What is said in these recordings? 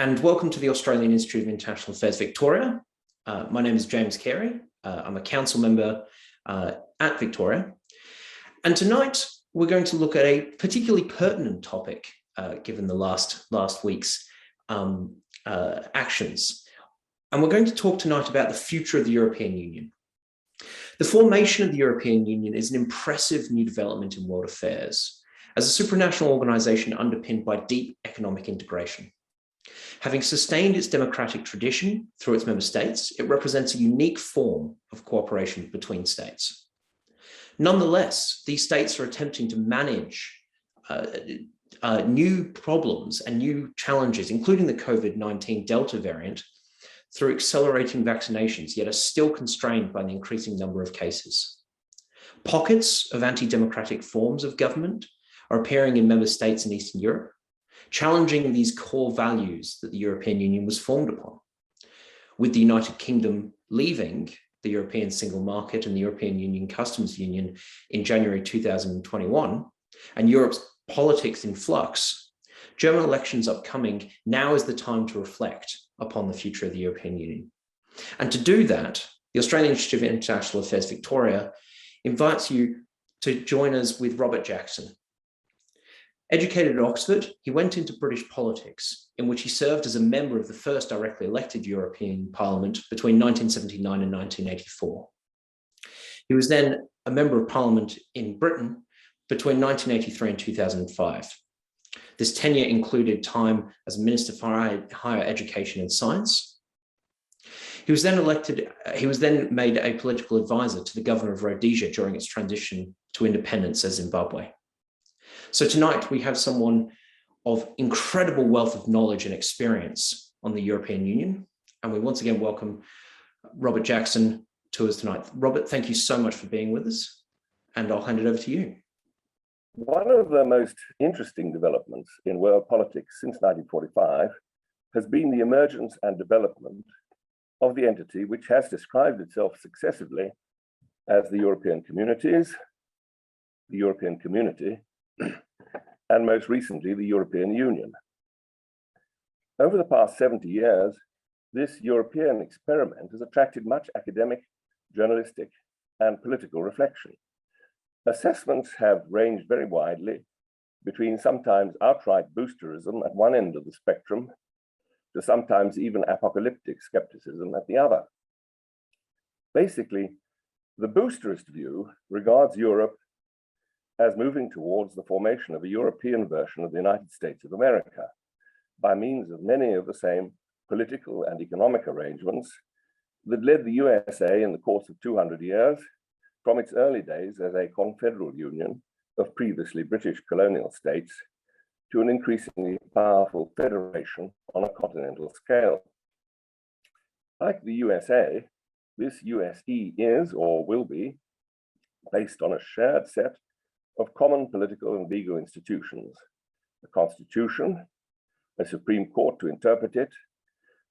and welcome to the Australian Institute of International Affairs Victoria. My name is James Carey. I'm a council member at Victoria. And tonight we're going to look at a particularly pertinent topic given the last week's actions. And we're going to talk tonight about the future of the European Union. The formation of the European Union is an impressive new development in world affairs as a supranational organisation underpinned by deep economic integration. Having sustained its democratic tradition through its member states, it represents a unique form of cooperation between states. Nonetheless, these states are attempting to manage new problems and new challenges, including the COVID-19 Delta variant, through accelerating vaccinations, yet are still constrained by the increasing number of cases. Pockets of anti-democratic forms of government are appearing in member states in Eastern Europe, challenging these core values that the European Union was formed upon. With the United Kingdom leaving the European single market and the European Union Customs Union in January 2021, and Europe's politics in flux, German elections upcoming, now is the time to reflect upon the future of the European Union. And to do that, the Australian Institute of International Affairs Victoria invites you to join us with Robert Jackson. Educated at Oxford, he went into British politics, in which he served as a member of the first directly elected European Parliament between 1979 and 1984. He was then a member of Parliament in Britain between 1983 and 2005. This tenure included time as Minister for Higher Education and Science. He was then made a political advisor to the governor of Rhodesia during its transition to independence as Zimbabwe. So tonight we have someone of incredible wealth of knowledge and experience on the European Union. And we once again welcome Robert Jackson to us tonight. Robert, thank you so much for being with us. And I'll hand it over to you. One of the most interesting developments in world politics since 1945 has been the emergence and development of the entity which has described itself successively as the European Communities, the European Community, and most recently, the European Union. Over the past 70 years, this European experiment has attracted much academic, journalistic, and political reflection. Assessments have ranged very widely between sometimes outright boosterism at one end of the spectrum to sometimes even apocalyptic skepticism at the other. Basically, the boosterist view regards Europe as moving towards the formation of a European version of the United States of America by means of many of the same political and economic arrangements that led the USA in the course of 200 years from its early days as a confederal union of previously British colonial states to an increasingly powerful federation on a continental scale. Like the USA, this USE is or will be based on a shared set of common political and legal institutions, a constitution, a Supreme Court to interpret it,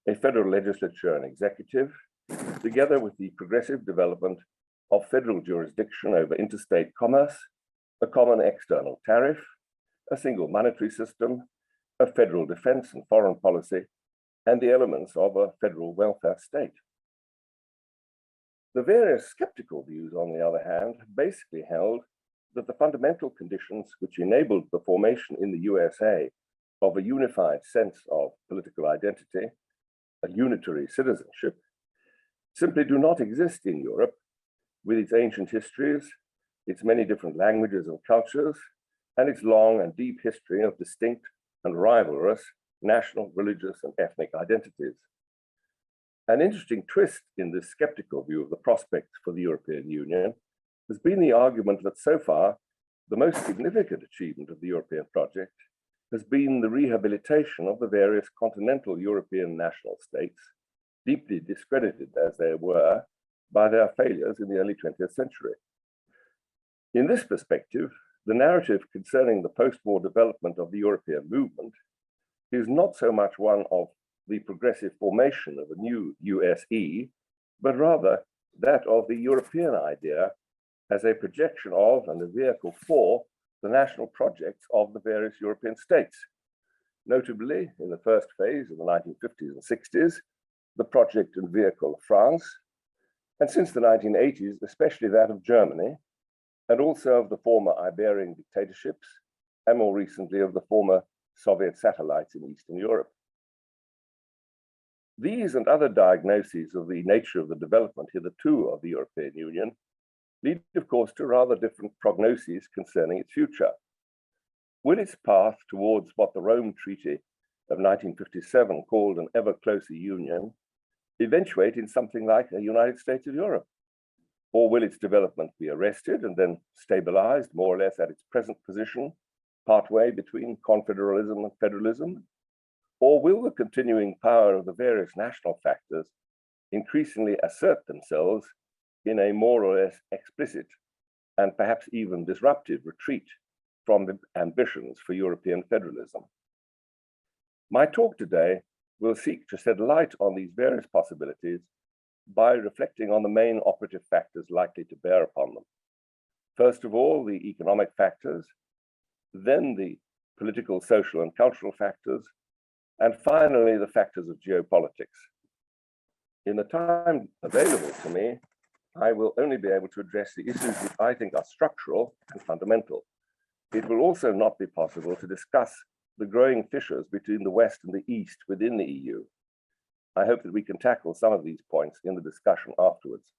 a federal legislature and executive, together with the progressive development of federal jurisdiction over interstate commerce, a common external tariff, a single monetary system, a federal defense and foreign policy, and the elements of a federal welfare state. The various skeptical views, on the other hand, basically held that the fundamental conditions which enabled the formation in the USA of a unified sense of political identity, a unitary citizenship, simply do not exist in Europe with its ancient histories, its many different languages and cultures, and its long and deep history of distinct and rivalrous national, religious, and ethnic identities. An interesting twist in this skeptical view of the prospects for the European Union has been the argument that so far, the most significant achievement of the European project has been the rehabilitation of the various continental European national states, deeply discredited as they were by their failures in the early 20th century. In this perspective, the narrative concerning the post-war development of the European movement is not so much one of the progressive formation of a new USE, but rather that of the European idea as a projection of and a vehicle for the national projects of the various European states. notably in the first phase in the 1950s and 60s, the project and vehicle of France, and since the 1980s, especially that of Germany, and also of the former Iberian dictatorships, and more recently of the former Soviet satellites in Eastern Europe. These and other diagnoses of the nature of the development hitherto of the European Union lead, of course, to rather different prognoses concerning its future. Will its path towards what the Rome Treaty of 1957 called an ever closer union eventuate in something like a United States of Europe? Or will its development be arrested and then stabilized more or less at its present position, partway between confederalism and federalism? Or will the continuing power of the various national factors increasingly assert themselves in a more or less explicit and perhaps even disruptive retreat from the ambitions for European federalism? My talk today will seek to shed light on these various possibilities by reflecting on the main operative factors likely to bear upon them. First of all, the economic factors, then the political, social, and cultural factors, and finally, the factors of geopolitics. In the time available to me, I will only be able to address the issues which I think are structural and fundamental. It will also not be possible to discuss the growing fissures between the West and the East within the EU. I hope that we can tackle some of these points in the discussion afterwards.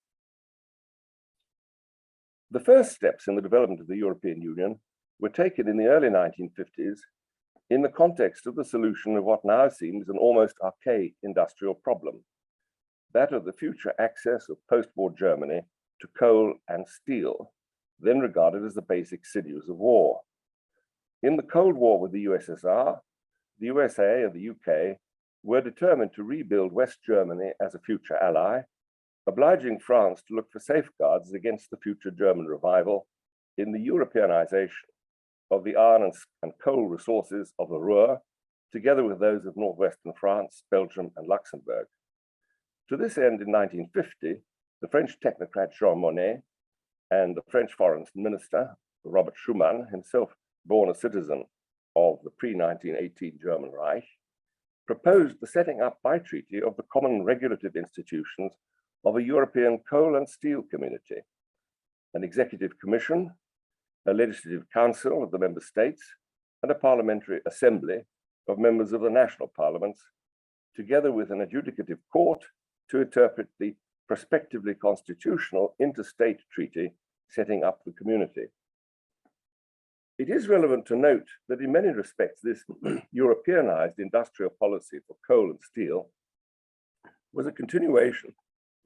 The first steps in the development of the European Union were taken in the early 1950s in the context of the solution of what now seems an almost archaic industrial problem, that of the future access of post-war Germany to coal and steel, then regarded as the basic sinews of war. In the Cold War with the USSR, the USA and the UK were determined to rebuild West Germany as a future ally, obliging France to look for safeguards against the future German revival in the Europeanization of the iron and coal resources of the Ruhr, together with those of northwestern France, Belgium, and Luxembourg. To this end, in 1950, the French technocrat Jean Monnet and the French foreign minister, Robert Schuman, himself born a citizen of the pre-1918 German Reich, proposed the setting up by treaty of the common regulative institutions of a European coal and steel community, an executive commission, a legislative council of the member states, and a parliamentary assembly of members of the national parliaments, together with an adjudicative court to interpret the prospectively constitutional interstate treaty setting up the community. It is relevant to note that in many respects, this Europeanized industrial policy for coal and steel was a continuation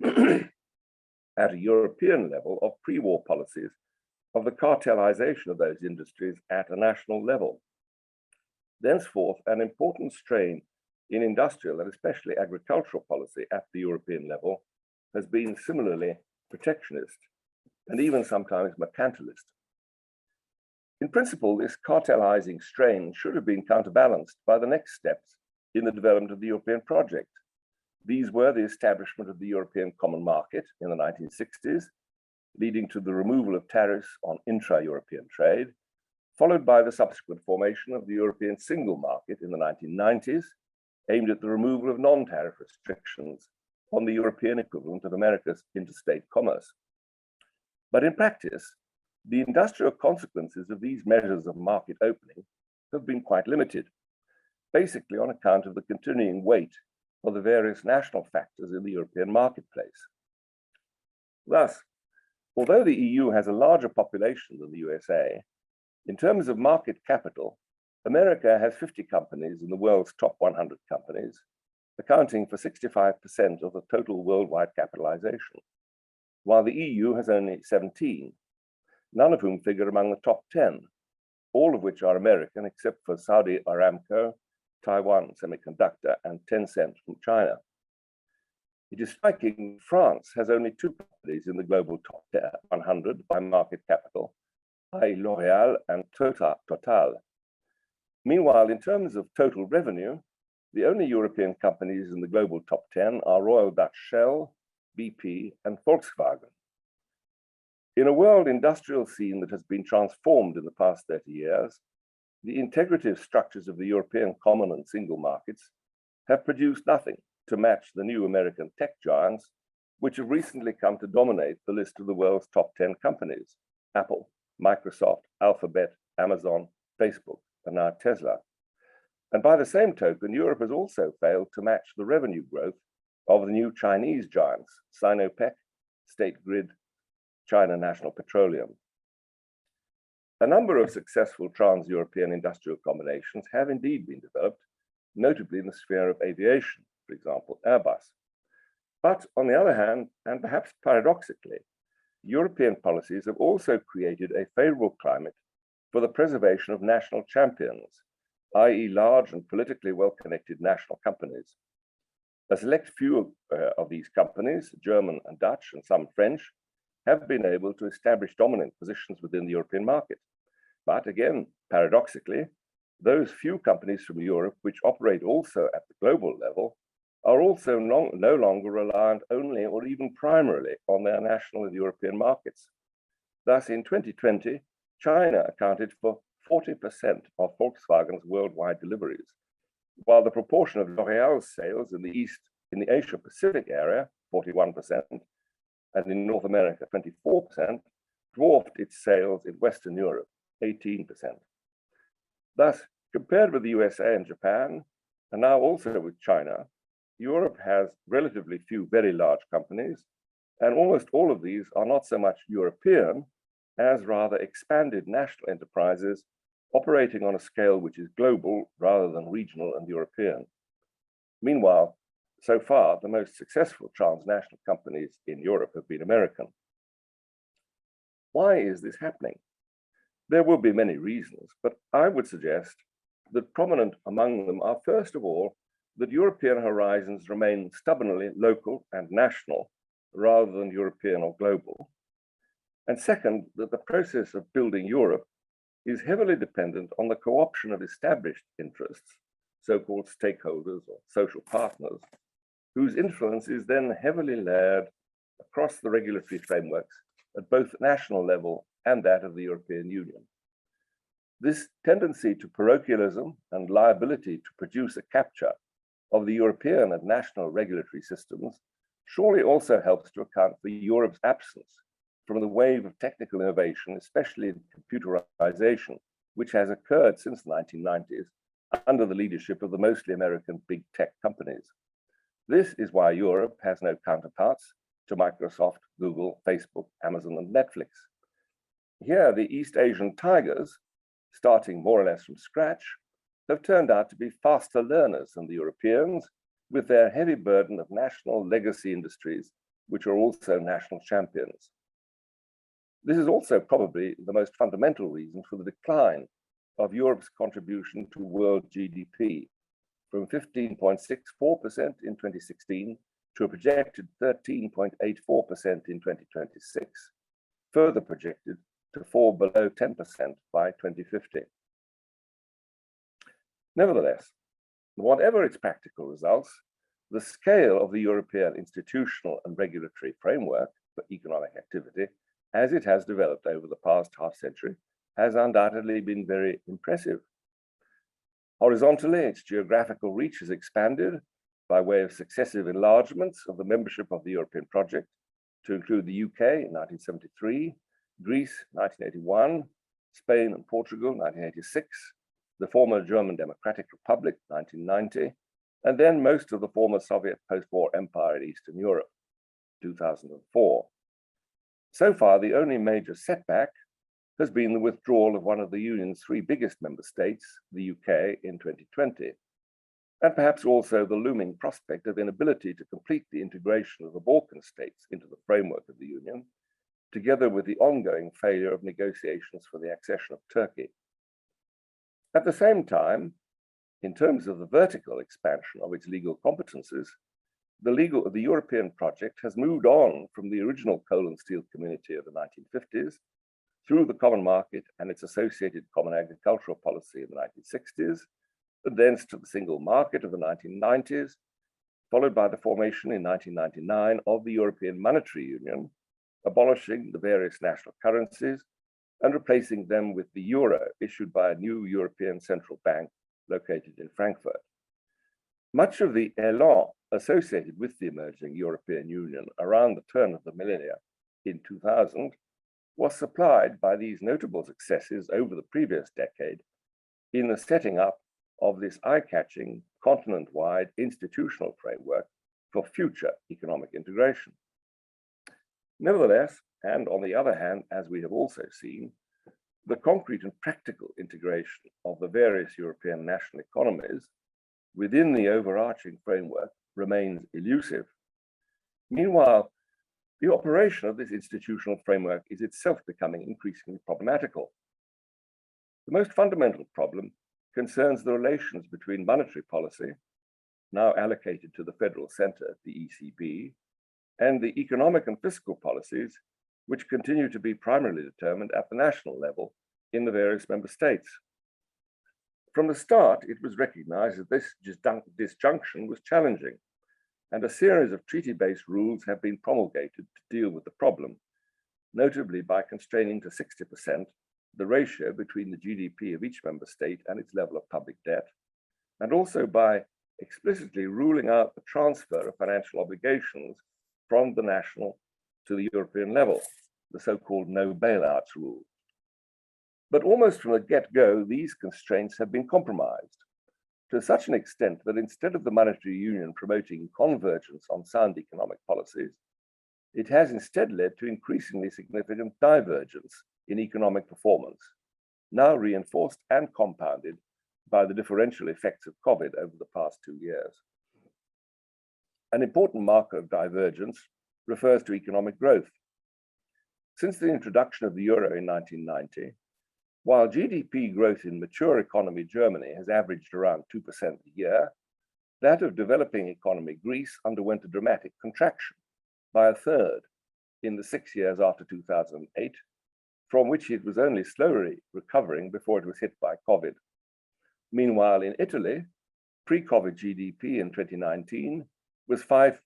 at a European level of pre-war policies of the cartelization of those industries at a national level. Thenceforth, an important strain in industrial and especially agricultural policy at the European level has been similarly protectionist and even sometimes mercantilist. In principle, this cartelizing strain should have been counterbalanced by the next steps in the development of the European project. These were the establishment of the European Common Market in the 1960s, leading to the removal of tariffs on intra-European trade, followed by the subsequent formation of the European Single Market in the 1990s, aimed at the removal of non-tariff restrictions on the European equivalent of America's interstate commerce. But in practice, the industrial consequences of these measures of market opening have been quite limited, basically on account of the continuing weight of the various national factors in the European marketplace. Thus, although the EU has a larger population than the USA, in terms of market capital, America has 50 companies in the world's top 100 companies, accounting for 65% of the total worldwide capitalization, while the EU has only 17, none of whom figure among the top 10, all of which are American except for Saudi Aramco, Taiwan Semiconductor, and Tencent from China. It is striking France has only 2 companies in the global top 100 by market capital, i.e. L'Oréal and Total. Meanwhile, in terms of total revenue, the only European companies in the global top 10 are Royal Dutch Shell, BP, and Volkswagen. In a world industrial scene that has been transformed in the past 30 years, the integrative structures of the European common and single markets have produced nothing to match the new American tech giants, which have recently come to dominate the list of the world's top 10 companies: Apple, Microsoft, Alphabet, Amazon, Facebook, and now Tesla. And by the same token, Europe has also failed to match the revenue growth of the new Chinese giants, Sinopec, State Grid, China National Petroleum. A number of successful trans-European industrial combinations have indeed been developed, notably in the sphere of aviation, for example, Airbus. But on the other hand, and perhaps paradoxically, European policies have also created a favorable climate for the preservation of national champions, i.e. large and politically well-connected national companies. A select few of these companies, German and Dutch and some French, have been able to establish dominant positions within the European market. But again, paradoxically, those few companies from Europe which operate also at the global level are also no longer reliant only or even primarily on their national and European markets. Thus, in 2020, China accounted for 40% of Volkswagen's worldwide deliveries, while the proportion of L'Oréal's sales in the Asia Pacific area, 41%, and in North America, 24%, dwarfed its sales in Western Europe, 18%. Thus, compared with the USA and Japan, and now also with China, Europe has relatively few very large companies, and almost all of these are not so much European as rather expanded national enterprises operating on a scale which is global rather than regional and European. Meanwhile, so far, the most successful transnational companies in Europe have been American. Why is this happening? There will be many reasons, but I would suggest that prominent among them are, first of all, that European horizons remain stubbornly local and national rather than European or global. And second, that the process of building Europe is heavily dependent on the co-option of established interests, so-called stakeholders or social partners, whose influence is then heavily layered across the regulatory frameworks at both national level and that of the European Union. This tendency to parochialism and liability to produce a capture of the European and national regulatory systems surely also helps to account for Europe's absence from the wave of technical innovation, especially in computerization, which has occurred since the 1990s under the leadership of the mostly American big tech companies. This is why Europe has no counterparts to Microsoft, Google, Facebook, Amazon, and Netflix. Here, the East Asian tigers, starting more or less from scratch, have turned out to be faster learners than the Europeans, with their heavy burden of national legacy industries, which are also national champions. This is also probably the most fundamental reason for the decline of Europe's contribution to world GDP, from 15.64% in 2016 to a projected 13.84% in 2026, further projected to fall below 10% by 2050. Nevertheless, whatever its practical results, the scale of the European institutional and regulatory framework for economic activity, as it has developed over the past half century, has undoubtedly been very impressive. Horizontally, its geographical reach has expanded by way of successive enlargements of the membership of the European project to include the UK in 1973, Greece 1981, Spain and Portugal 1986, the former German Democratic Republic 1990, and then most of the former Soviet post-war empire in Eastern Europe 2004. So far, the only major setback has been the withdrawal of one of the Union's three biggest member states, the UK, in 2020, and perhaps also the looming prospect of inability to complete the integration of the Balkan states into the framework of the Union, together with the ongoing failure of negotiations for the accession of Turkey. At the same time, in terms of the vertical expansion of its legal competences, the European project has moved on from the original coal and steel community of the 1950s through the common market and its associated common agricultural policy in the 1960s, and thence to the single market of the 1990s, followed by the formation in 1999 of the European Monetary Union, abolishing the various national currencies and replacing them with the euro issued by a new European Central Bank located in Frankfurt. Much of the elan associated with the emerging European Union around the turn of the millennia in 2000 was supplied by these notable successes over the previous decade in the setting up of this eye-catching continent-wide institutional framework for future economic integration. Nevertheless, and on the other hand, as we have also seen, the concrete and practical integration of the various European national economies within the overarching framework remains elusive. Meanwhile, the operation of this institutional framework is itself becoming increasingly problematical. The most fundamental problem concerns the relations between monetary policy, now allocated to the federal center, the ECB, and the economic and fiscal policies, which continue to be primarily determined at the national level in the various member states. From the start, it was recognized that this disjunction was challenging, and a series of treaty-based rules have been promulgated to deal with the problem, notably by constraining to 60% the ratio between the GDP of each member state and its level of public debt, and also by explicitly ruling out the transfer of financial obligations from the national to the European level, the so-called no bailouts rule. But almost from the get-go, these constraints have been compromised to such an extent that instead of the monetary union promoting convergence on sound economic policies, it has instead led to increasingly significant divergence in economic performance, now reinforced and compounded by the differential effects of COVID over the past 2 years. An important marker of divergence refers to economic growth. Since the introduction of the euro in 1990, while GDP growth in mature economy Germany has averaged around 2% a year, that of developing economy Greece underwent a dramatic contraction by a third in the 6 years after 2008, from which it was only slowly recovering before it was hit by COVID. Meanwhile, in Italy, pre-COVID GDP in 2019 was 5%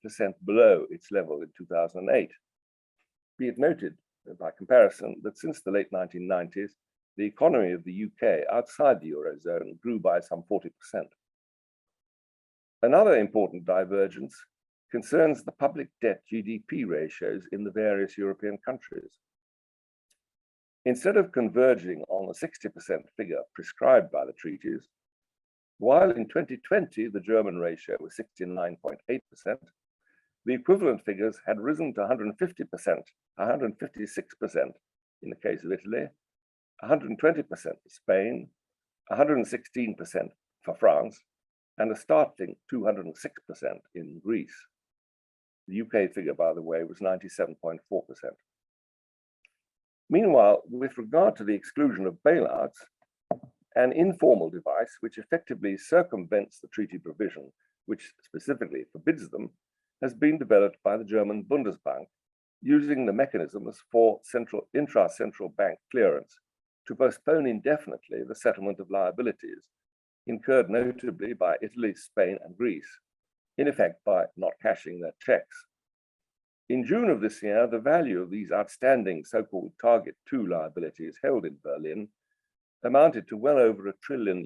below its level in 2008. Be it noted, by comparison, that since the late 1990s, the economy of the UK outside the Eurozone grew by some 40%. Another important divergence concerns the public debt GDP ratios in the various European countries. Instead of converging on the 60% figure prescribed by the treaties, while in 2020 the German ratio was 69.8%, the equivalent figures had risen to 150%, 156% in the case of Italy, 120% for Spain, 116% for France, and a startling 206% in Greece. The UK figure, by the way, was 97.4%. Meanwhile, with regard to the exclusion of bailouts, an informal device which effectively circumvents the treaty provision, which specifically forbids them, has been developed by the German Bundesbank, using the mechanisms for intra-central bank clearance to postpone indefinitely the settlement of liabilities incurred notably by Italy, Spain, and Greece, in effect by not cashing their checks. In June of this year, the value of these outstanding so-called Target 2 liabilities held in Berlin amounted to well over €1 trillion,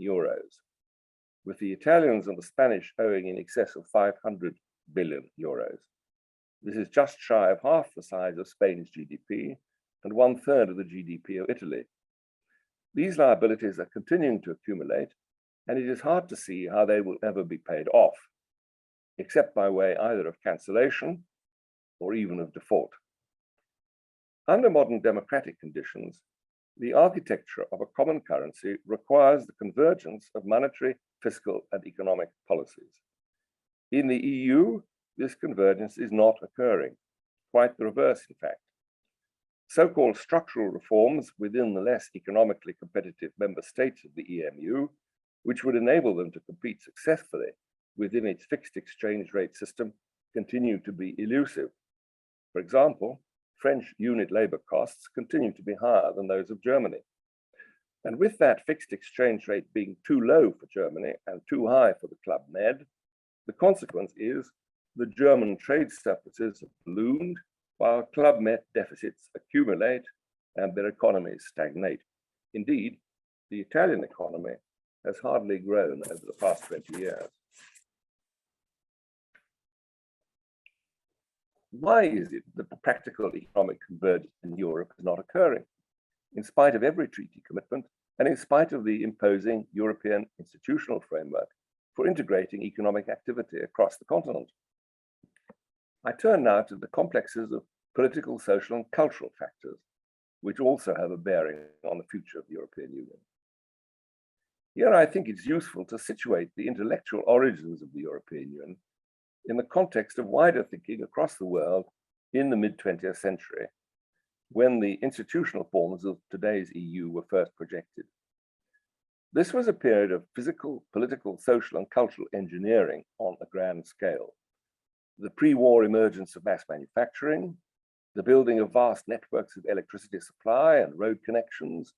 with the Italians and the Spanish owing in excess of €500 billion. This is just shy of half the size of Spain's GDP and 1/3 of the GDP of Italy. These liabilities are continuing to accumulate, and it is hard to see how they will ever be paid off, except by way either of cancellation or even of default. Under modern democratic conditions, the architecture of a common currency requires the convergence of monetary, fiscal, and economic policies. In the EU, this convergence is not occurring, quite the reverse, in fact. So-called structural reforms within the less economically competitive member states of the EMU, which would enable them to compete successfully within its fixed exchange rate system, continue to be elusive. For example, French unit labor costs continue to be higher than those of Germany. And with that fixed exchange rate being too low for Germany and too high for the Club Med, the consequence is the German trade surpluses have ballooned while Club Med deficits accumulate and their economies stagnate. Indeed, the Italian economy has hardly grown over the past 20 years. Why is it that the practical economic convergence in Europe is not occurring, in spite of every treaty commitment and in spite of the imposing European institutional framework for integrating economic activity across the continent? I turn now to the complexes of political, social, and cultural factors, which also have a bearing on the future of the European Union. Here, I think it's useful to situate the intellectual origins of the European Union in the context of wider thinking across the world in the mid-20th century, when the institutional forms of today's EU were first projected. This was a period of physical, political, social, and cultural engineering on a grand scale. The pre-war emergence of mass manufacturing, the building of vast networks of electricity supply and road connections,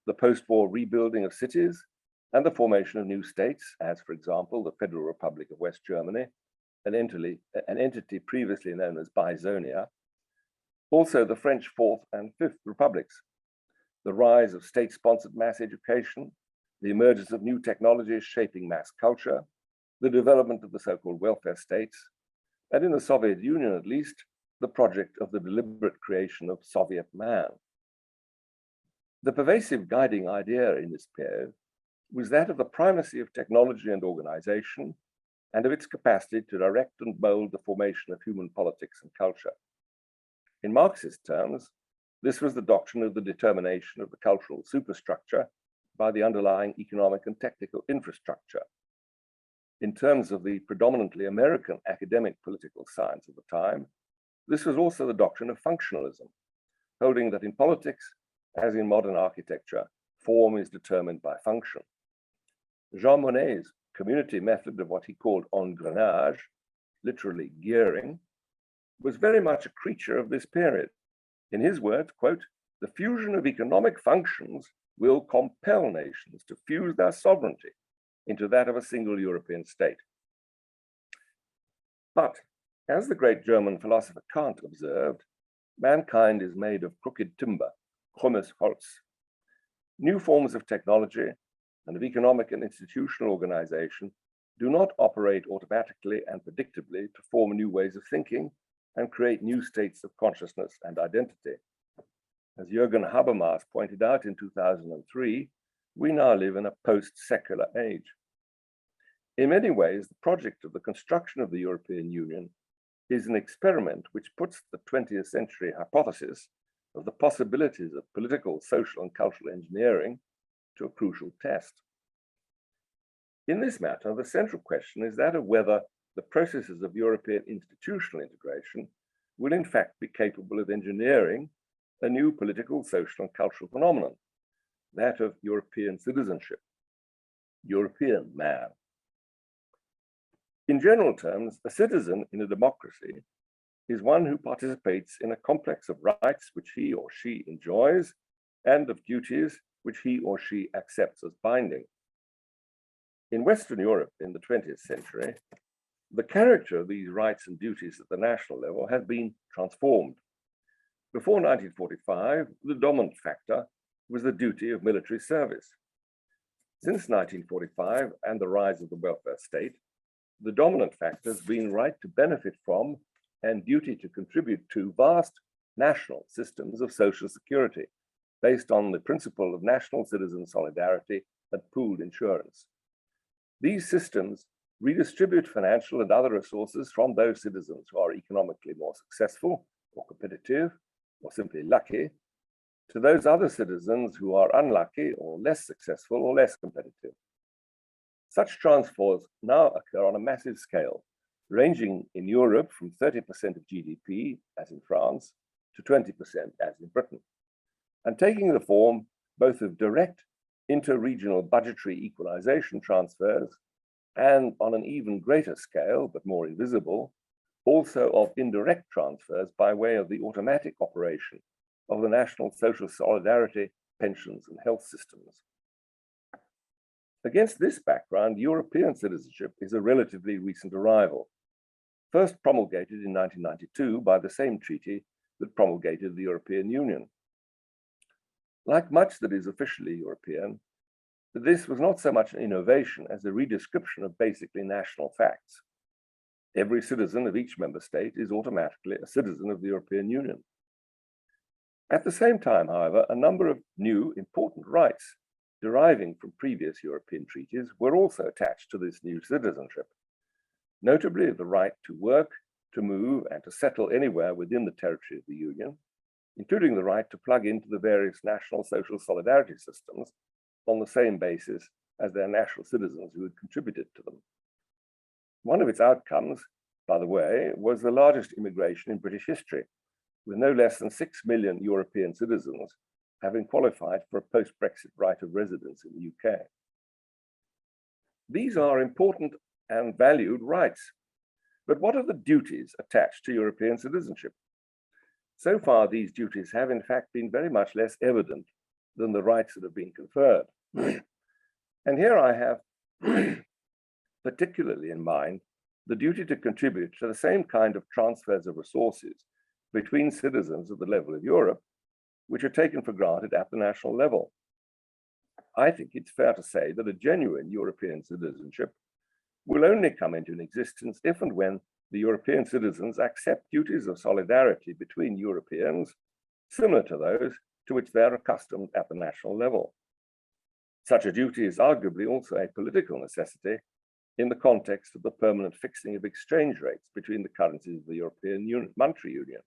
the post-war rebuilding of cities, and the formation of new states, as, for example, the Federal Republic of West Germany, an entity previously known as Bizonia, also the French Fourth and Fifth Republics, the rise of state-sponsored mass education, the emergence of new technologies shaping mass culture, the development of the so-called welfare states, and in the Soviet Union at least, the project of the deliberate creation of Soviet man. The pervasive guiding idea in this period was that of the primacy of technology and organization, and of its capacity to direct and mold the formation of human politics and culture. In Marxist terms, this was the doctrine of the determination of the cultural superstructure by the underlying economic and technical infrastructure. In terms of the predominantly American academic political science of the time, this was also the doctrine of functionalism, holding that in politics, as in modern architecture, form is determined by function. Jean Monnet's community method of what he called engrenage, literally gearing, was very much a creature of this period. In his words, quote, "The fusion of economic functions will compel nations to fuse their sovereignty into that of a single European state." But, as the great German philosopher Kant observed, mankind is made of crooked timber, krummes Holz. New forms of technology and of economic and institutional organization do not operate automatically and predictably to form new ways of thinking and create new states of consciousness and identity. As Jürgen Habermas pointed out in 2003, we now live in a post-secular age. In many ways, the project of the construction of the European Union is an experiment which puts the 20th century hypothesis of the possibilities of political, social, and cultural engineering to a crucial test. In this matter, the central question is that of whether the processes of European institutional integration will in fact be capable of engineering a new political, social, and cultural phenomenon, that of European citizenship, European man. In general terms, a citizen in a democracy is one who participates in a complex of rights which he or she enjoys and of duties which he or she accepts as binding. In Western Europe in the 20th century, the character of these rights and duties at the national level has been transformed. Before 1945, the dominant factor was the duty of military service. Since 1945 and the rise of the welfare state, the dominant factor has been right to benefit from and duty to contribute to vast national systems of social security based on the principle of national citizen solidarity and pooled insurance. These systems redistribute financial and other resources from those citizens who are economically more successful or competitive or simply lucky to those other citizens who are unlucky or less successful or less competitive. Such transfers now occur on a massive scale, ranging in Europe from 30% of GDP, as in France, to 20%, as in Britain, and taking the form both of direct inter-regional budgetary equalization transfers and on an even greater scale, but more invisible, also of indirect transfers by way of the automatic operation of the national social solidarity, pensions, and health systems. Against this background, European citizenship is a relatively recent arrival, first promulgated in 1992 by the same treaty that promulgated the European Union. Like much that is officially European, this was not so much an innovation as a redescription of basically national facts. Every citizen of each member state is automatically a citizen of the European Union. At the same time, however, a number of new important rights deriving from previous European treaties were also attached to this new citizenship, notably the right to work, to move, and to settle anywhere within the territory of the Union, including the right to plug into the various national social solidarity systems on the same basis as their national citizens who had contributed to them. One of its outcomes, by the way, was the largest immigration in British history, with no less than 6 million European citizens having qualified for a post-Brexit right of residence in the UK. These are important and valued rights, but what are the duties attached to European citizenship? So far, these duties have in fact been very much less evident than the rights that have been conferred. And here I have particularly in mind the duty to contribute to the same kind of transfers of resources between citizens at the level of Europe, which are taken for granted at the national level. I think it's fair to say that a genuine European citizenship will only come into existence if and when the European citizens accept duties of solidarity between Europeans similar to those to which they are accustomed at the national level. Such a duty is arguably also a political necessity in the context of the permanent fixing of exchange rates between the currencies of the European Monetary Union,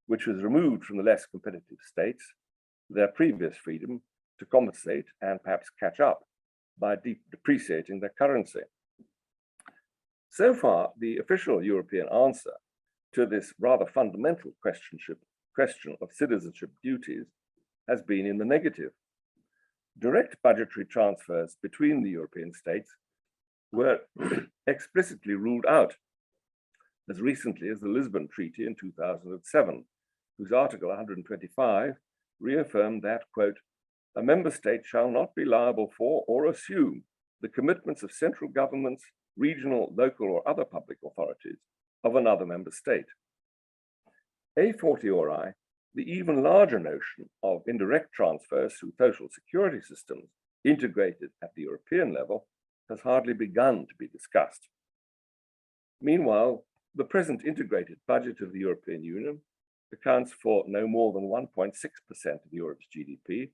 which was removed from the less competitive states their previous freedom to compensate and perhaps catch up by depreciating their currency. So far, the official European answer to this rather fundamental question of citizenship duties has been in the negative. Direct budgetary transfers between the European states were explicitly ruled out as recently as the Lisbon Treaty in 2007, whose Article 125 reaffirmed that, quote, a member state shall not be liable for or assume the commitments of central governments, regional, local, or other public authorities of another member state. A fortiori, the even larger notion of indirect transfers through social security systems integrated at the European level has hardly begun to be discussed. Meanwhile, the present integrated budget of the European Union accounts for no more than 1.6% of Europe's GDP,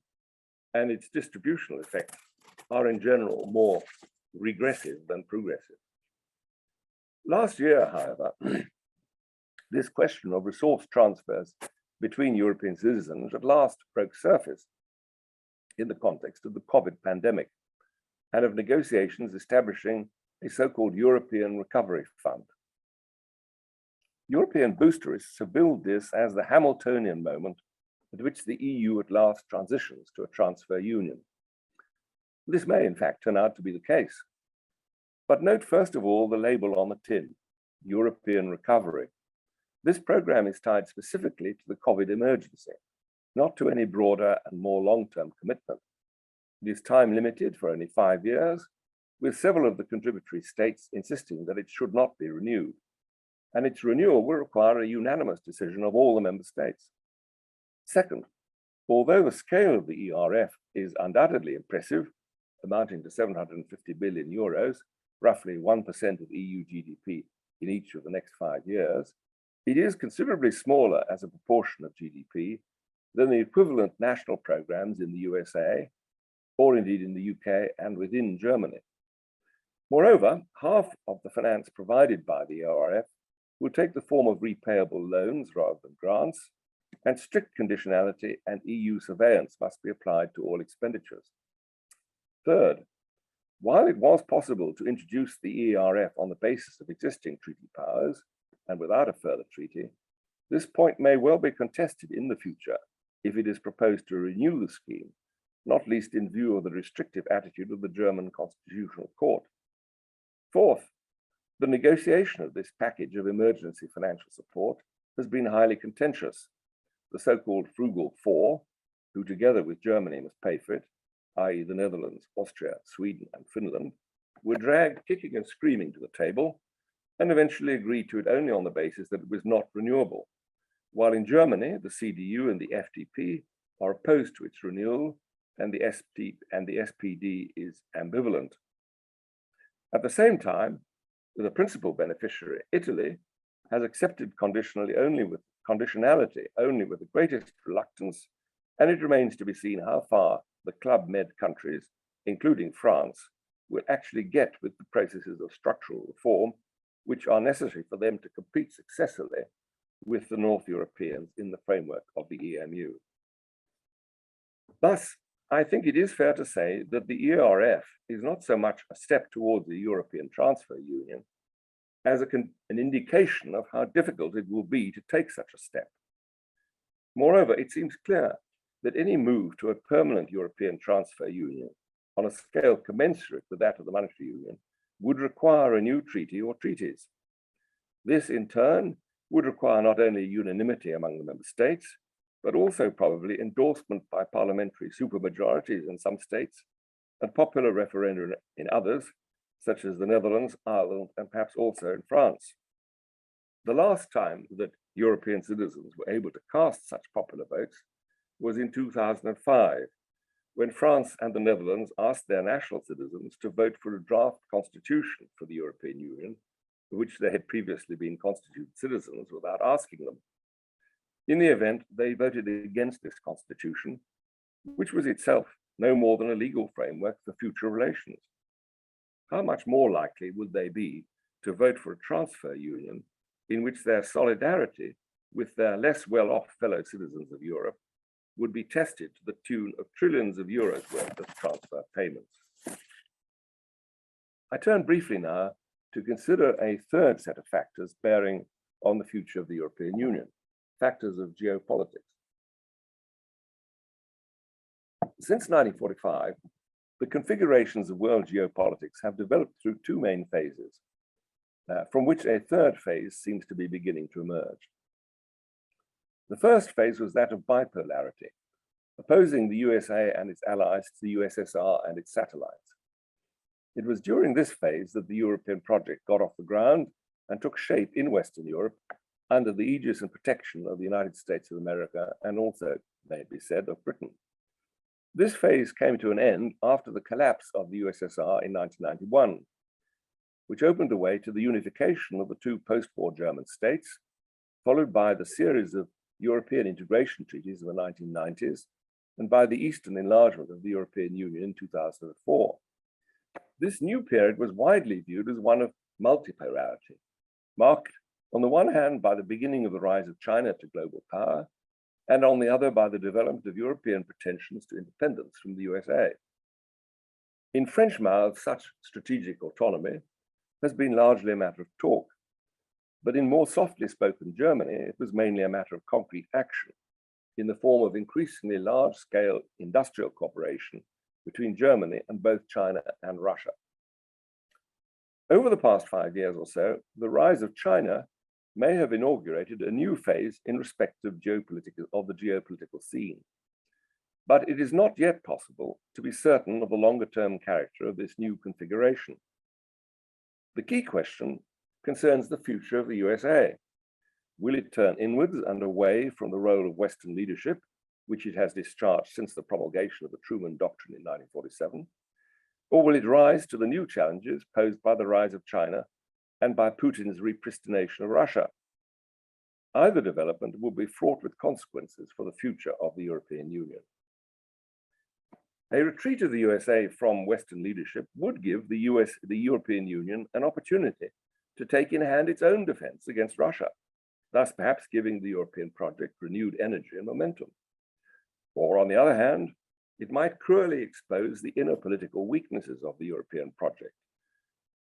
and its distributional effects are in general more regressive than progressive. Last year, however, this question of resource transfers between European citizens at last broke surface in the context of the COVID pandemic and of negotiations establishing a so-called European Recovery Fund. European boosterists have billed this as the Hamiltonian moment at which the EU at last transitions to a transfer union. This may in fact turn out to be the case. But note first of all the label on the tin, European Recovery. This program is tied specifically to the COVID emergency, not to any broader and more long-term commitment. It is time limited for only 5 years, with several of the contributory states insisting that it should not be renewed. And its renewal will require a unanimous decision of all the member states. Second, although the scale of the ERF is undoubtedly impressive, amounting to 750 billion euros, roughly 1% of EU GDP in each of the next 5 years, it is considerably smaller as a proportion of GDP than the equivalent national programs in the USA, or indeed in the UK and within Germany. Moreover, half of the finance provided by the ERF will take the form of repayable loans rather than grants, and strict conditionality and EU surveillance must be applied to all expenditures. Third, while it was possible to introduce the ERF on the basis of existing treaty powers and without a further treaty, this point may well be contested in the future if it is proposed to renew the scheme, not least in view of the restrictive attitude of the German Constitutional Court. Fourth, the negotiation of this package of emergency financial support has been highly contentious. The so-called Frugal Four, who together with Germany must pay for it, i.e. the Netherlands, Austria, Sweden, and Finland, were dragged kicking and screaming to the table and eventually agreed to it only on the basis that it was not renewable. While in Germany, the CDU and the FDP are opposed to its renewal, and the SPD is ambivalent. At the same time, the principal beneficiary, Italy, has accepted conditionality only with the greatest reluctance, and it remains to be seen how far the Club Med countries, including France, will actually get with the processes of structural reform, which are necessary for them to compete successfully with the North Europeans in the framework of the EMU. Thus, I think it is fair to say that the ERF is not so much a step towards the European transfer union as an indication of how difficult it will be to take such a step. Moreover, it seems clear that any move to a permanent European transfer union on a scale commensurate with that of the monetary union would require a new treaty or treaties. This, in turn, would require not only unanimity among the member states, but also probably endorsement by parliamentary supermajorities in some states and popular referenda in others, such as the Netherlands, Ireland, and perhaps also in France. The last time that European citizens were able to cast such popular votes was in 2005, when France and the Netherlands asked their national citizens to vote for a draft constitution for the European Union, for which they had previously been constituted citizens without asking them. In the event, they voted against this constitution, which was itself no more than a legal framework for future relations. How much more likely would they be to vote for a transfer union in which their solidarity with their less well-off fellow citizens of Europe would be tested to the tune of trillions of euros worth of transfer payments? I turn briefly now to consider a third set of factors bearing on the future of the European Union, factors of geopolitics. Since 1945, the configurations of world geopolitics have developed through two main phases, from which a third phase seems to be beginning to emerge. The first phase was that of bipolarity, opposing the USA and its allies to the USSR and its satellites. It was during this phase that the European project got off the ground and took shape in Western Europe under the aegis and protection of the United States of America and also, may it be said, of Britain. This phase came to an end after the collapse of the USSR in 1991, which opened the way to the unification of the two post-war German states, followed by the series of European integration treaties of the 1990s and by the Eastern enlargement of the European Union in 2004. This new period was widely viewed as one of multipolarity, marked on the one hand by the beginning of the rise of China to global power, and on the other by the development of European pretensions to independence from the USA. In French mouths, such strategic autonomy has been largely a matter of talk, but in more softly spoken Germany, it was mainly a matter of concrete action in the form of increasingly large-scale industrial cooperation between Germany and both China and Russia. Over the past 5 years or so, the rise of China may have inaugurated a new phase in respect of the geopolitical scene. But it is not yet possible to be certain of the longer-term character of this new configuration. The key question concerns the future of the USA. Will it turn inwards and away from the role of Western leadership, which it has discharged since the promulgation of the Truman Doctrine in 1947? Or will it rise to the new challenges posed by the rise of China and by Putin's repristination of Russia? Either development will be fraught with consequences for the future of the European Union. A retreat of the USA from Western leadership would give the European Union an opportunity to take in hand its own defense against Russia, thus perhaps giving the European project renewed energy and momentum. Or on the other hand, it might cruelly expose the inner political weaknesses of the European project,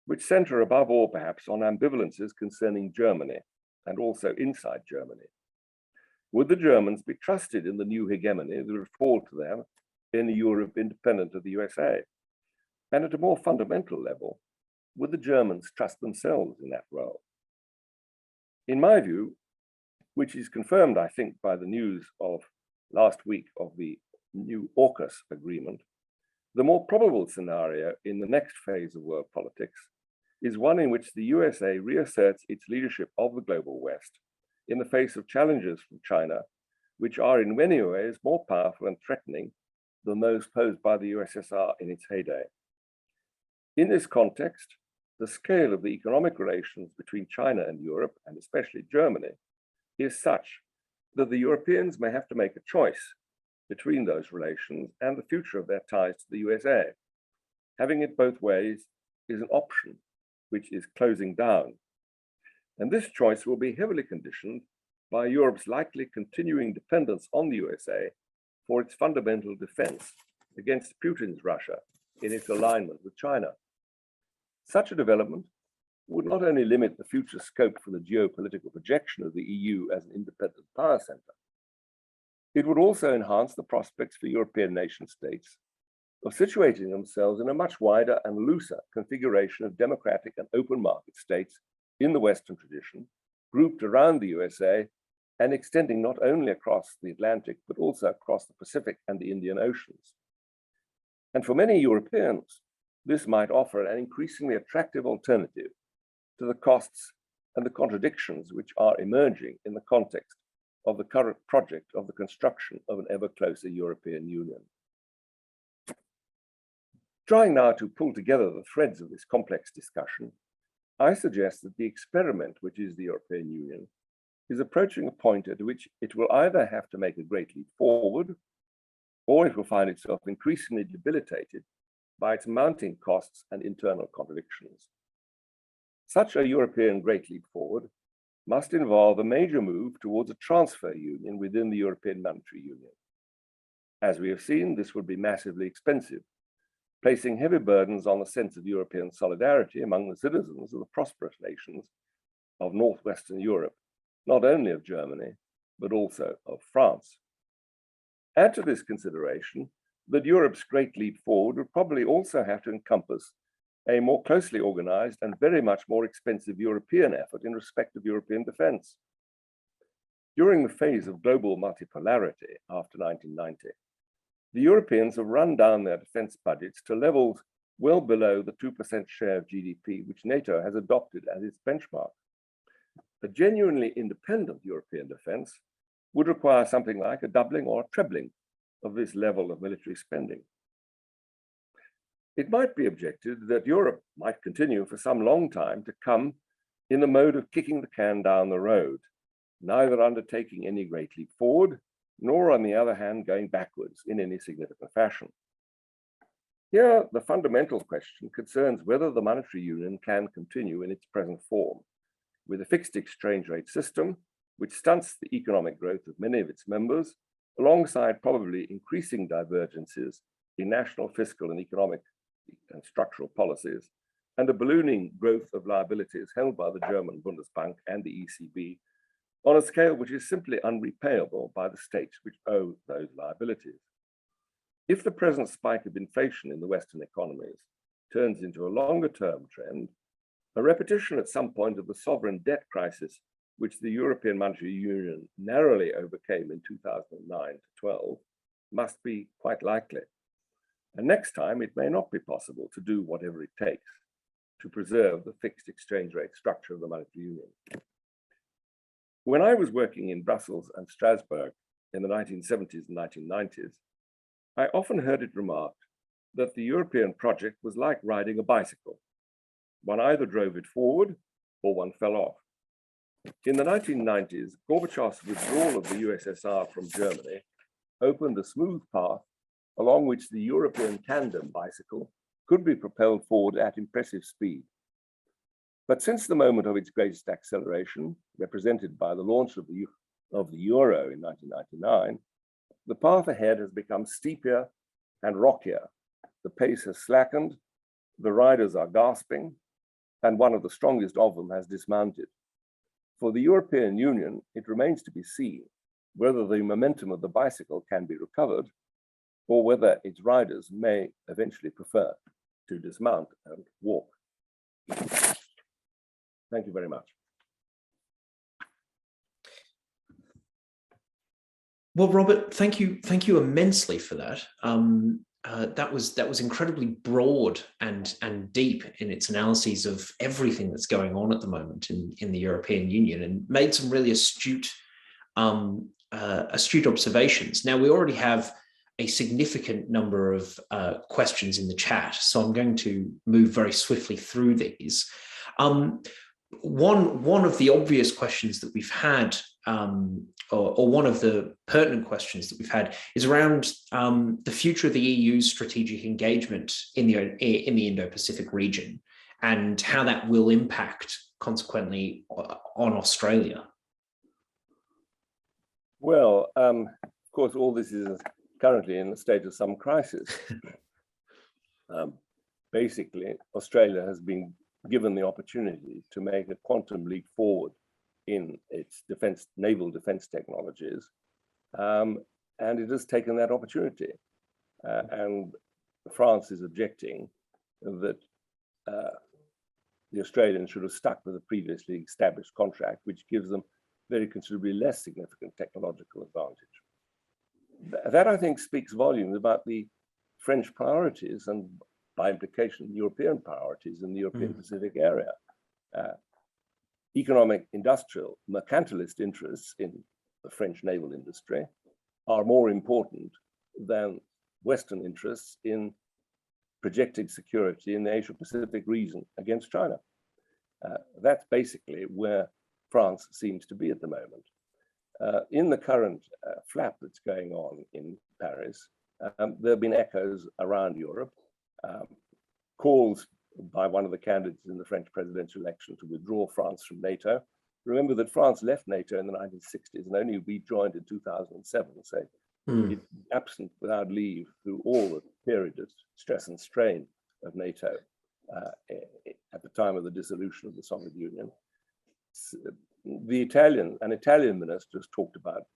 which center above all perhaps on ambivalences concerning Germany and also inside Germany. Would the Germans be trusted in the new hegemony that would fall to them in a Europe independent of the USA? And at a more fundamental level, would the Germans trust themselves in that role? In my view, which is confirmed, I think, by the news of last week of the new AUKUS agreement, the more probable scenario in the next phase of world politics is one in which the USA reasserts its leadership of the global West in the face of challenges from China, which are in many ways more powerful and threatening than those posed by the USSR in its heyday. In this context, the scale of the economic relations between China and Europe, and especially Germany, is such that the Europeans may have to make a choice between those relations and the future of their ties to the USA. Having it both ways is an option which is closing down. And this choice will be heavily conditioned by Europe's likely continuing dependence on the USA for its fundamental defense against Putin's Russia in its alignment with China. Such a development would not only limit the future scope for the geopolitical projection of the EU as an independent power center, it would also enhance the prospects for European nation states of situating themselves in a much wider and looser configuration of democratic and open market states in the Western tradition, grouped around the USA and extending not only across the Atlantic, but also across the Pacific and the Indian Oceans. And for many Europeans, this might offer an increasingly attractive alternative to the costs and the contradictions which are emerging in the context of the current project of the construction of an ever closer European Union. Trying now to pull together the threads of this complex discussion, I suggest that the experiment which is the European Union is approaching a point at which it will either have to make a great leap forward, or it will find itself increasingly debilitated by its mounting costs and internal contradictions. Such a European great leap forward must involve a major move towards a transfer union within the European Monetary Union. As we have seen, this would be massively expensive, placing heavy burdens on the sense of European solidarity among the citizens of the prosperous nations of Northwestern Europe, not only of Germany, but also of France. Add to this consideration that Europe's great leap forward would probably also have to encompass a more closely organized and very much more expensive European effort in respect of European defense. During the phase of global multipolarity after 1990, the Europeans have run down their defense budgets to levels well below the 2% share of GDP, which NATO has adopted as its benchmark. A genuinely independent European defense would require something like a doubling or a trebling of this level of military spending. It might be objected that Europe might continue for some long time to come in the mode of kicking the can down the road, neither undertaking any great leap forward, nor on the other hand going backwards in any significant fashion. Here, the fundamental question concerns whether the monetary union can continue in its present form, with a fixed exchange rate system which stunts the economic growth of many of its members, alongside probably increasing divergences in national fiscal and economic and structural policies, and a ballooning growth of liabilities held by the German Bundesbank and the ECB on a scale which is simply unrepayable by the states which owe those liabilities. If the present spike of inflation in the Western economies turns into a longer-term trend, a repetition at some point of the sovereign debt crisis which the European Monetary Union narrowly overcame in 2009-12 must be quite likely. And next time, it may not be possible to do whatever it takes to preserve the fixed exchange rate structure of the monetary union. When I was working in Brussels and Strasbourg in the 1970s and 1990s, I often heard it remarked that the European project was like riding a bicycle. One either drove it forward or one fell off. In the 1990s, Gorbachev's withdrawal of the USSR from Germany opened a smooth path along which the European tandem bicycle could be propelled forward at impressive speed. But since the moment of its greatest acceleration, represented by the launch of the euro in 1999, the path ahead has become steeper and rockier. The pace has slackened, the riders are gasping, and one of the strongest of them has dismounted. For the European Union, it remains to be seen whether the momentum of the bicycle can be recovered, or whether its riders may eventually prefer to dismount and walk. Thank you very much. Well, Robert, thank you immensely for that. That was incredibly broad and deep in its analyses of everything that's going on at the moment in the European Union, and made some really astute astute observations. Now, we already have a significant number of questions in the chat, so I'm going to move very swiftly through these. One of the obvious questions that we've had, or one of the pertinent questions that we've had, is around the future of the EU's strategic engagement in the Indo-Pacific region and how that will impact, consequently, on Australia. Well, of course, all this is currently in a state of some crisis. Basically, Australia has been given the opportunity to make a quantum leap forward in its naval defense technologies, and it has taken that opportunity. And France is objecting that the Australians should have stuck with the previously established contract, which gives them very considerably less significant technological advantage. That, I think, speaks volumes about the French priorities and, by implication, European priorities in the European Pacific area. Economic, industrial, mercantilist interests in the French naval industry are more important than Western interests in projecting security in the Asia-Pacific region against China. That's basically where France seems to be at the moment. In the current flap that's going on in Paris, there have been echoes around Europe, calls by one of the candidates in the French presidential election to withdraw France from NATO. Remember that France left NATO in the 1960s and only rejoined in 2007, so it's absent without leave through all the period of stress and strain of NATO at the time of the dissolution of the Soviet Union. An Italian minister has talked about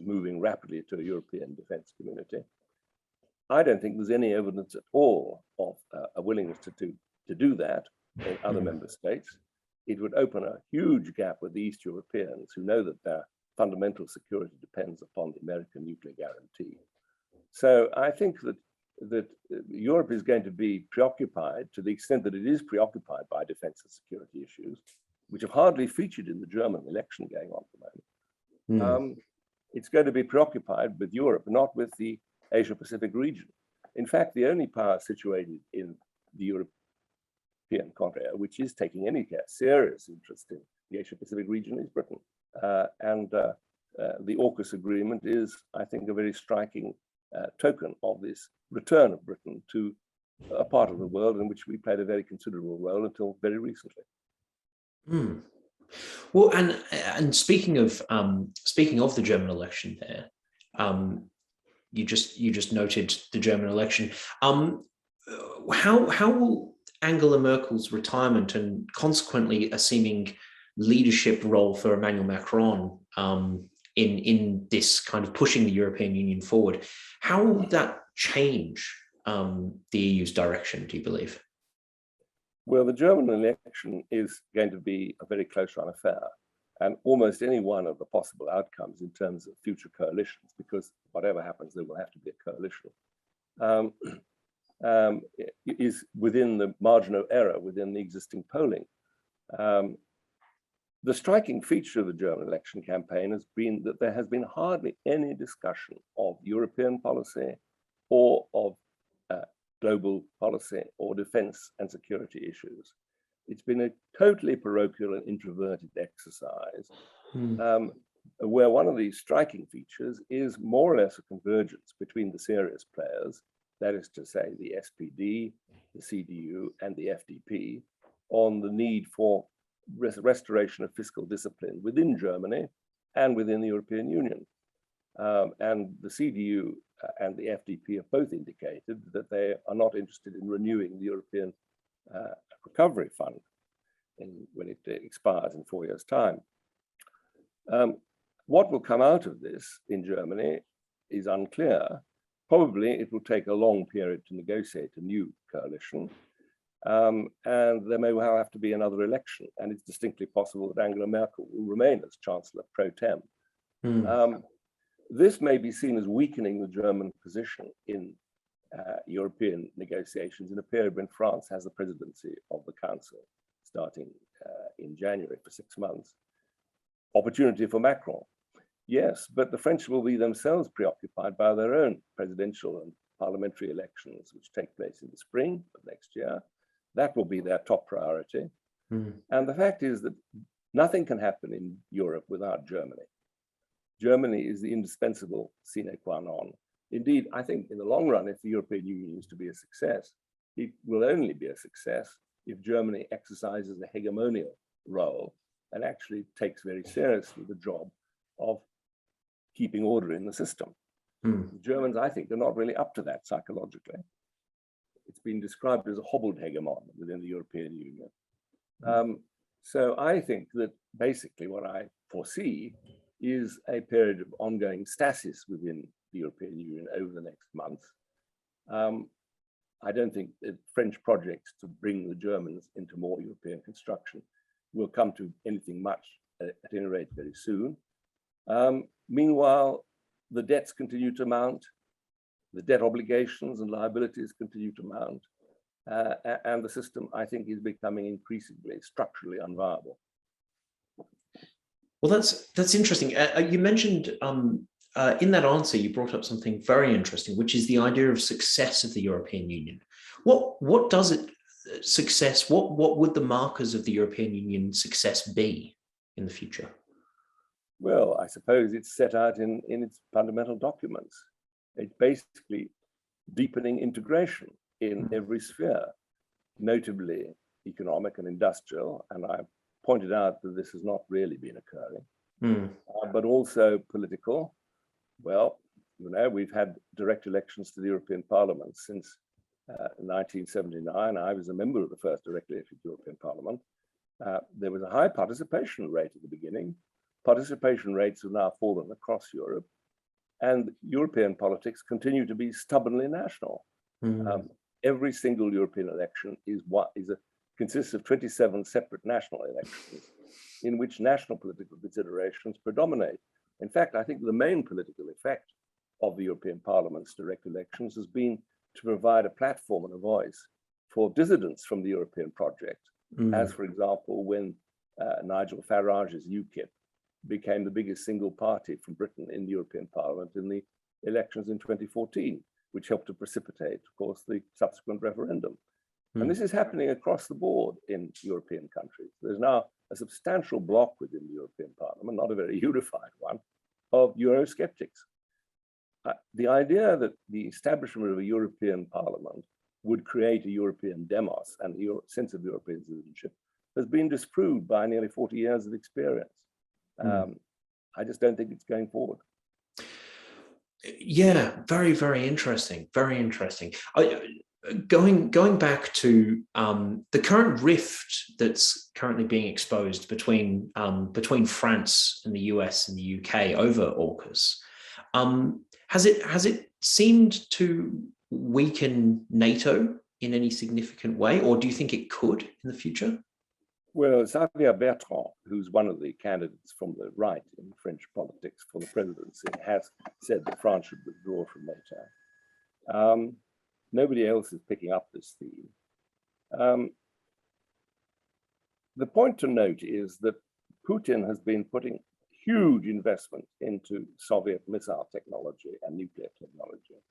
moving rapidly to a European defense community. I don't think there's any evidence at all of a willingness to do that in other member states. It would open a huge gap with the East Europeans, who know that their fundamental security depends upon the American nuclear guarantee. So I think that Europe is going to be preoccupied, to the extent that it is preoccupied by defense and security issues, which have hardly featured in the German election going on at the moment. It's going to be preoccupied with Europe, not with the Asia-Pacific region. In fact, the only power situated in the European continent, which is taking any serious interest in the Asia-Pacific region, is Britain. The AUKUS agreement is, I think, a very striking token of this return of Britain to a part of the world in which we played a very considerable role until very recently. Well, and speaking of the German election, there, you just noted the German election. How will Angela Merkel's retirement and consequently a seeming leadership role for Emmanuel Macron in this kind of pushing the European Union forward, how will that change the EU's direction, do you believe? Well, the German election is going to be a very close run affair, and almost any one of the possible outcomes in terms of future coalitions, because whatever happens, there will have to be a coalition, is within the margin of error within the existing polling. The striking feature of the German election campaign has been that there has been hardly any discussion of European policy or of global policy or defense and security issues. It's been a totally parochial and introverted exercise, where one of these striking features is more or less a convergence between the serious players, that is to say the SPD, the CDU, and the FDP, on the need for restoration of fiscal discipline within Germany and within the European Union. And the CDU and the FDP have both indicated that they are not interested in renewing the European Recovery Fund when it expires in 4 years' time. What will come out of this in Germany is unclear. Probably it will take a long period to negotiate a new coalition, and there may well have to be another election, and it's distinctly possible that Angela Merkel will remain as Chancellor pro tem. This may be seen as weakening the German position in European negotiations in a period when France has the presidency of the Council starting in January for 6 months. Opportunity for Macron. Yes, but the French will be themselves preoccupied by their own presidential and parliamentary elections, which take place in the spring of next year. That will be their top priority. And the fact is that nothing can happen in Europe without Germany. Germany is the indispensable sine qua non. Indeed, I think in the long run, if the European Union is to be a success, it will only be a success if Germany exercises a hegemonial role and actually takes very seriously the job of keeping order in the system. The Germans, I think, are not really up to that psychologically. It's been described as a hobbled hegemon within the European Union. So I think that basically what I foresee is a period of ongoing stasis within the European Union over the next month. I don't think that French projects to bring the Germans into more European construction will come to anything much, at any rate, very soon. Meanwhile, the debts continue to mount, the debt obligations and liabilities continue to mount, and the system, I think, is becoming increasingly structurally unviable. Well, that's interesting. You mentioned in that answer, you brought up something very interesting, which is the idea of success of the European Union. What does it success? What would the markers of the European Union success be in the future? Well, I suppose it's set out in its fundamental documents. It's basically deepening integration in every sphere, notably economic and industrial. And I pointed out that this has not really been occurring, but also political. Well, you know, we've had direct elections to the European Parliament since 1979. I was a member of the first directly elected European Parliament. There was a high participation rate at the beginning. Participation rates have now fallen across Europe, and European politics continue to be stubbornly national. Every single European election consists of 27 separate national elections in which national political considerations predominate. In fact, I think the main political effect of the European Parliament's direct elections has been to provide a platform and a voice for dissidents from the European project, as, for example, when Nigel Farage's UKIP became the biggest single party from Britain in the European Parliament in the elections in 2014, which helped to precipitate, of course, the subsequent referendum. And this is happening across the board in European countries. There's now a substantial bloc within the European Parliament, not a very unified one, of Eurosceptics. The idea that the establishment of a European Parliament would create a European demos and a sense of European citizenship has been disproved by nearly 40 years of experience. I just don't think it's going forward. Yeah, very, very interesting. Very interesting. Going back to the current rift that's currently being exposed between France and the US and the UK over AUKUS, has it seemed to weaken NATO in any significant way, or do you think it could in the future? Well, Xavier Bertrand, who's one of the candidates from the right in French politics for the presidency, has said that France should withdraw from NATO. Nobody else is picking up this theme. The point to note is that Putin has been putting huge investment into Soviet missile technology and nuclear technology.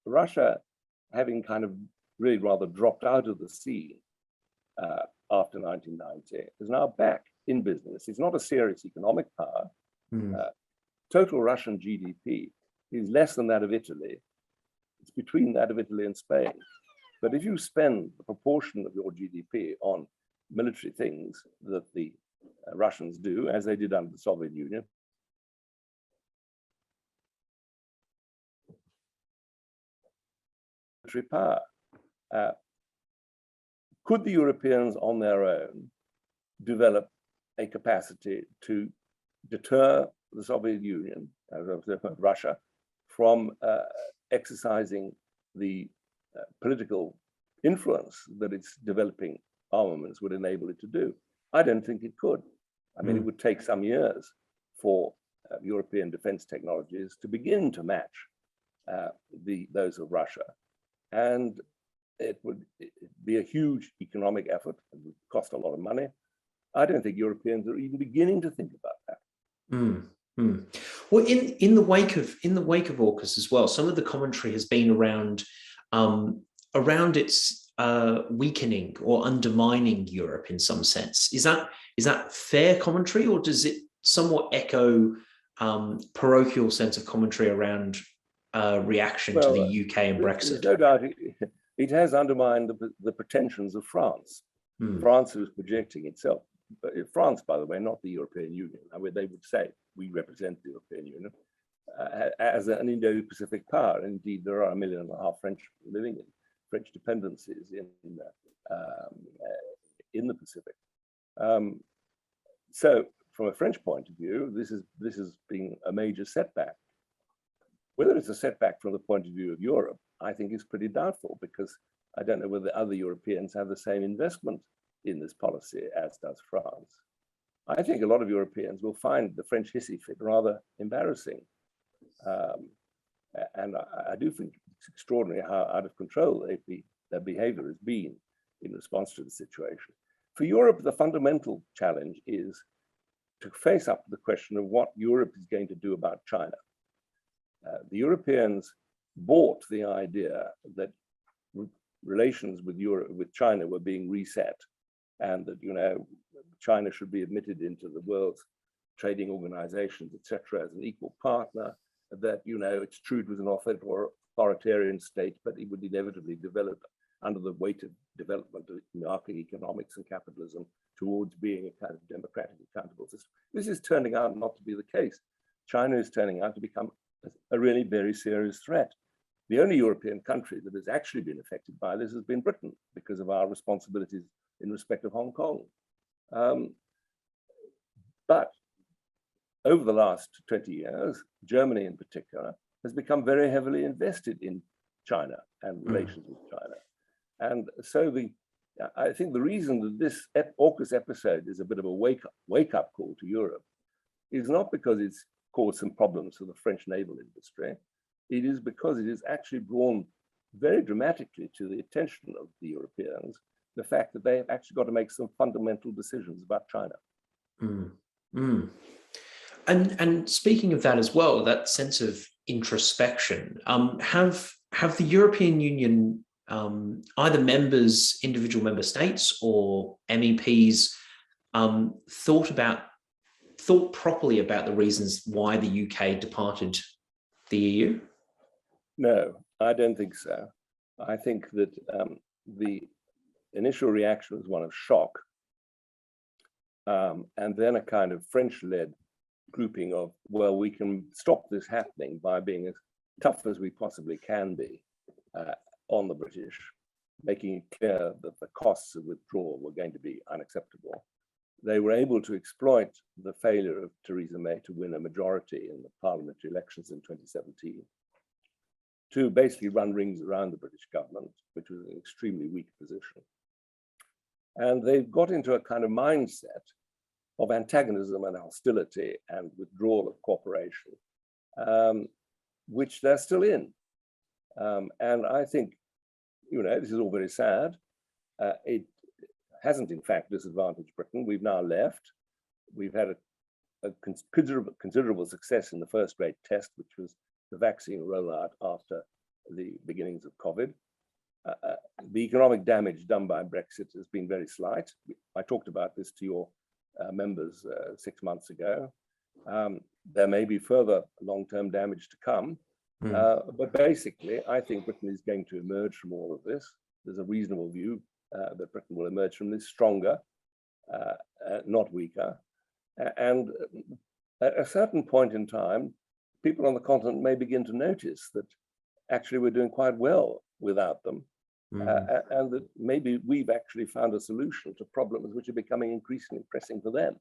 Russia, having kind of really rather dropped out of the scene after 1990, is now back in business. It's not a serious economic power. Total Russian GDP is less than that of Italy. It's between that of Italy and Spain. But if you spend a proportion of your GDP on military things that the Russians do, as they did under the Soviet Union, military power. Could the Europeans on their own develop a capacity to deter the Soviet Union, Russia, from exercising the political influence that its developing armaments would enable it to do? I don't think it could. I mean, it would take some years for European defense technologies to begin to match those of Russia. And it would be a huge economic effort. It would cost a lot of money. I don't think Europeans are even beginning to think about that. Hmm. Well, in the wake of AUKUS as well, some of the commentary has been around its weakening or undermining Europe in some sense. Is that fair commentary, or does it somewhat echo parochial sense of commentary around reaction to the UK and Brexit? There's no doubt it has undermined the pretensions of France. France was projecting itself. France, by the way, not the European Union. I mean, they would say we represent the European Union as an Indo-Pacific power. Indeed, there are 1.5 million French living in French dependencies in the Pacific. So, from a French point of view, this has been a major setback. Whether it's a setback from the point of view of Europe, I think is pretty doubtful, because I don't know whether other Europeans have the same investment in this policy as does France. I think a lot of Europeans will find the French hissy fit rather embarrassing. And I do think it's extraordinary how out of control their behavior has been in response to the situation. For Europe, the fundamental challenge is to face up to the question of what Europe is going to do about China. The Europeans bought the idea that relations with China were being reset, and that, China should be admitted into the world's trading organizations, etc., as an equal partner, that, it's true it was an authoritarian state, but it would inevitably develop under the weight of development of market economics and capitalism towards being a kind of democratic, accountable system. This is turning out not to be the case. China is turning out to become a really very serious threat. The only European country that has actually been affected by this has been Britain, because of our responsibilities in respect of Hong Kong. But over the last 20 years, Germany in particular has become very heavily invested in China and relations with China. And so I think the reason that this AUKUS episode is a bit of a wake-up call to Europe is not because it's caused some problems for the French naval industry. It is because it has actually drawn very dramatically to the attention of the Europeans the fact that they have actually got to make some fundamental decisions about China. And speaking of that as well, that sense of introspection, have the European Union, either members, individual member states, or MEPs, thought properly about the reasons why the UK departed the EU? No, I don't think so. I think that the initial reaction was one of shock, and then a kind of French-led grouping of, well, we can stop this happening by being as tough as we possibly can be on the British, making it clear that the costs of withdrawal were going to be unacceptable. They were able to exploit the failure of Theresa May to win a majority in the parliamentary elections in 2017 to basically run rings around the British government, which was an extremely weak position. And they've got into a kind of mindset of antagonism and hostility and withdrawal of cooperation, which they're still in. And I think, this is all very sad. It hasn't, in fact, disadvantaged Britain. We've now left. We've had a considerable success in the first great test, which was the vaccine rollout after the beginnings of COVID. The economic damage done by Brexit has been very slight. I talked about this to your members 6 months ago. There may be further long-term damage to come, but basically, I think Britain is going to emerge from all of this. There's a reasonable view that Britain will emerge from this stronger, not weaker. And at a certain point in time, people on the continent may begin to notice that actually we're doing quite well without them. And that maybe we've actually found a solution to problems which are becoming increasingly pressing for them.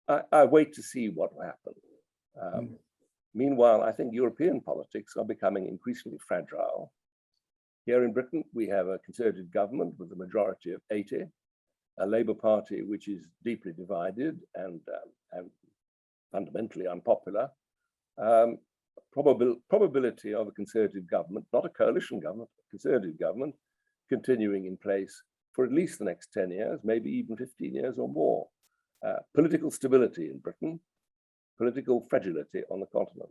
I wait to see what will happen. Meanwhile, I think European politics are becoming increasingly fragile. Here in Britain, we have a Conservative government with a majority of 80, a Labour Party which is deeply divided and fundamentally unpopular. Probability of a Conservative government, not a coalition government, a Conservative government, continuing in place for at least the next 10 years, maybe even 15 years or more. Political stability in Britain, political fragility on the continent.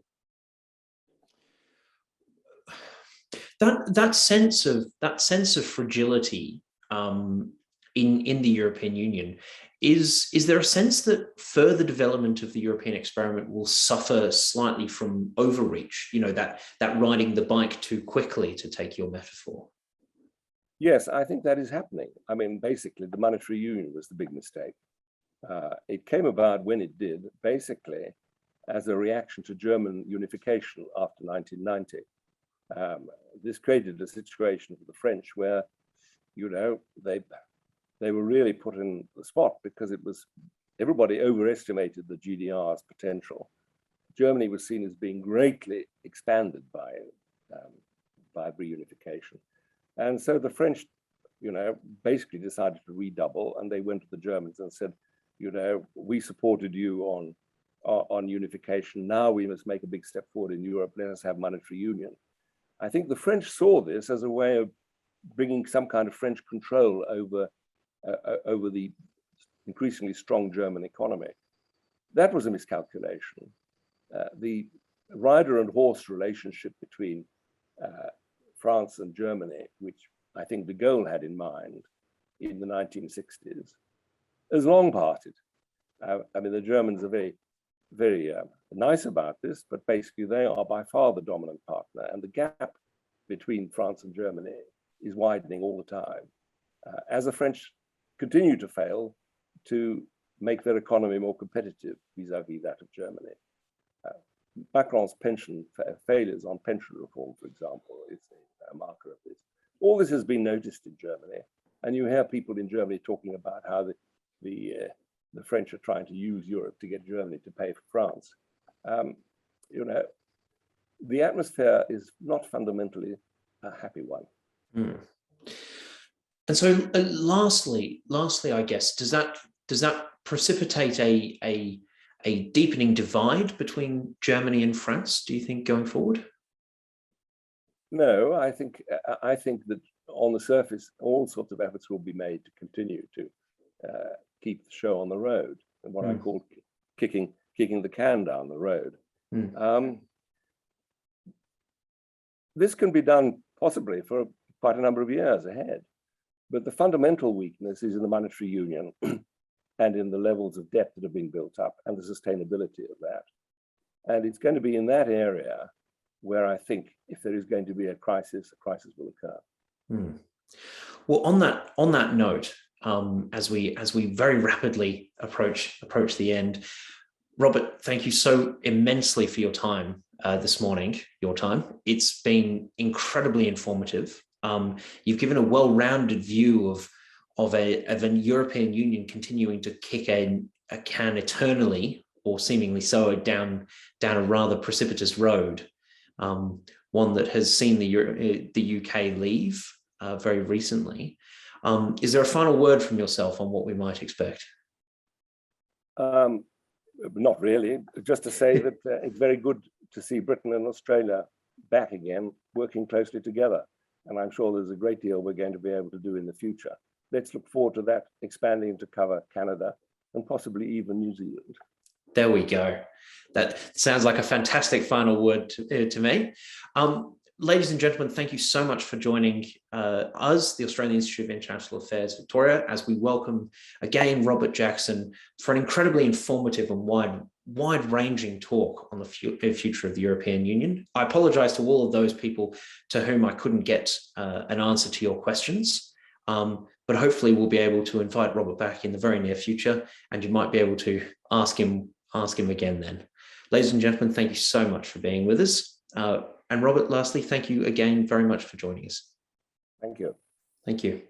That sense of fragility in the European Union, is there a sense that further development of the European experiment will suffer slightly from overreach? You know, that riding the bike too quickly, to take your metaphor. Yes, I think that is happening. I mean, basically, the monetary union was the big mistake. It came about when it did, basically, as a reaction to German unification after 1990. This created a situation for the French where, you know, they were really put in the spot because everybody overestimated the GDR's potential. Germany was seen as being greatly expanded by reunification. And so the French, you know, basically decided to redouble, and they went to the Germans and said, you know, we supported you on unification. Now we must make a big step forward in Europe. Let us have monetary union. I think the French saw this as a way of bringing some kind of French control over the increasingly strong German economy. That was a miscalculation. The rider and horse relationship between France and Germany, which I think de Gaulle had in mind in the 1960s, is long parted. I mean, the Germans are very, very nice about this, but basically they are by far the dominant partner, and the gap between France and Germany is widening all the time. As the French continue to fail to make their economy more competitive vis-a-vis that of Germany. Macron's failures on pension reform, for example, is a marker of this. All this has been noticed in Germany, and you hear people in Germany talking about how the French are trying to use Europe to get Germany to pay for France. You know, the atmosphere is not fundamentally a happy one. Mm. And so, lastly, I guess, does that precipitate a deepening divide between Germany and France, do you think, going forward? No, I think that on the surface, all sorts of efforts will be made to continue to keep the show on the road, and what I call kicking the can down the road. This can be done possibly for quite a number of years ahead, but the fundamental weakness is in the monetary union and in the levels of debt that have been built up and the sustainability of that. And it's going to be in that area where I think if there is going to be a crisis will occur. Well, on that note, as we very rapidly approach the end, Robert, thank you so immensely for your time this morning. It's been incredibly informative. You've given a well-rounded view of a European Union continuing to kick a can eternally, or seemingly so, down a rather precipitous road, one that has seen the UK leave very recently. Is there a final word from yourself on what we might expect? Not really, just to say that it's very good to see Britain and Australia back again, working closely together. And I'm sure there's a great deal we're going to be able to do in the future. Let's look forward to that expanding to cover Canada and possibly even New Zealand. There we go. That sounds like a fantastic final word to me. Ladies and gentlemen, thank you so much for joining us, the Australian Institute of International Affairs Victoria, as we welcome again Robert Jackson for an incredibly informative and wide-ranging talk on the future of the European Union. I apologise to all of those people to whom I couldn't get an answer to your questions, but hopefully we'll be able to invite Robert back in the very near future, and you might be able to ask him again then. Ladies and gentlemen, thank you so much for being with us. And Robert, lastly, thank you again very much for joining us. Thank you. Thank you.